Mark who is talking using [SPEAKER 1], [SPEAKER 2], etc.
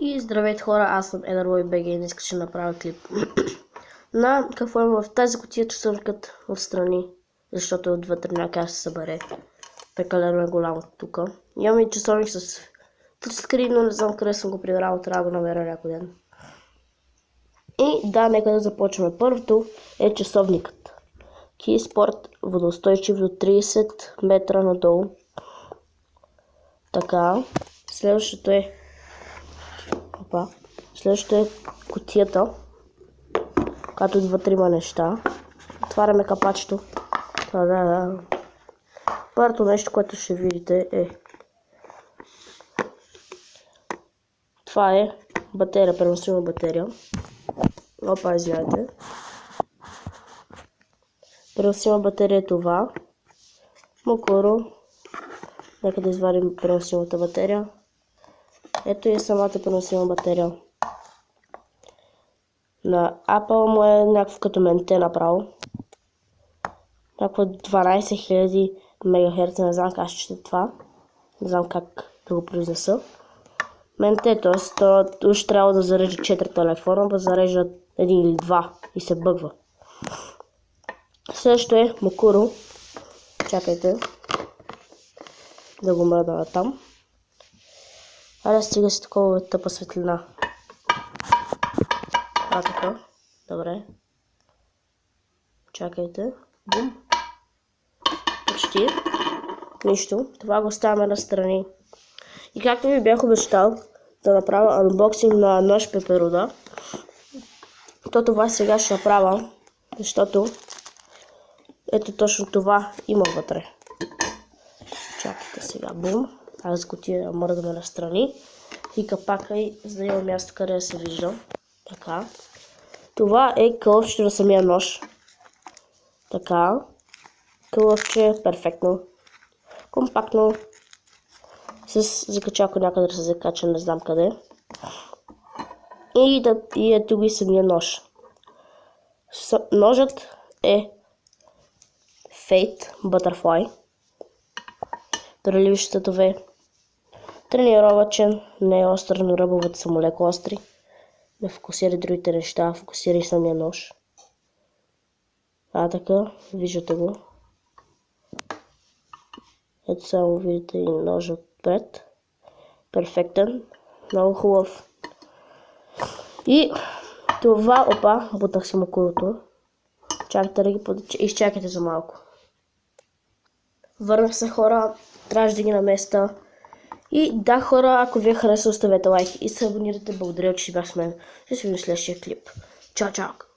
[SPEAKER 1] И здравейте хора, аз съм EtherBoy.bg и днес ще направя клип на какво има в тази кутия часовникът отстрани, защото отвътре някак ще се събере. Прекалено е голямо тук. Имам и часовник с тъчскрин, но не знам къде съм го прибрал, трябва да го намеря някой ден. И да, нека да започваме. Първото е часовникът. Keysport, водоустойчив до 30 метра надолу. Така, следващото е кутията, която отвътре има неща. Отваряме капачето. Първото нещо, което ще видите е това е батерия, преносима батерия. Извинявайте. Преносима батерия е това. Макаро. Нека да извадим преносимата батерия. Ето и самата преносима батерия. На Apple му е някакво като менте направо. Някакво 12 000 МГц, не знам как ще чета това. Не знам как да го произнеса. Менте, т.е. уж трябва да зарежда 4 телефона, да зарежда 1 или 2 и се бъгва. Също е Макуро. Чакайте да го мръдна там. Аре, стига си такова тъпа светлина. Така. Добре. Чакайте. Бум. Почти. Нищо. Това го ставаме настрани. И както ви бях обещал да направя анбоксинг на нож пеперуда, то това сега ще направя, защото ето точно това има вътре. Чакайте сега. Бум. Аз го тия мърдаме настрани. И капака, за да има място къде да се вижда. Така. Това е кълъвчето на самия нож. Така. Кълъвче перфектно. Компактно. С закачалка някъде да се закача, не знам къде. И ето го самия нож. Ножът е Fate Butterfly. Дърливи щитове. Тренировачен, не е остър, но ръбовете са му леко остри. Не фокусира другите неща, фокусира и самия нож. Така, виждате го. Ето само видите и ножа отпред. Перфектен, много хубав. И това, бутах си макурото. Чакайте да ги изчакайте за малко. Върнах се хора, трябваше да ги наместа. И да хора, ако ви е харесало, оставете лайк и се абонирайте. Благодаря, че бях с мен. Ще се видим в следващия клип. Чао, чао!